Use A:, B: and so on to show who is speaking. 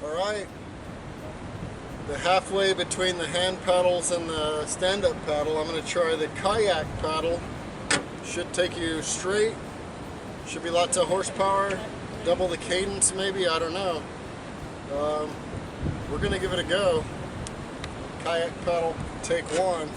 A: Alright, the halfway between the hand paddles and the stand-up paddle, I'm going to try the kayak paddle. Should take you straight, should be lots of horsepower, double the cadence maybe, I don't know. We're going to give it a go. Kayak paddle, take one.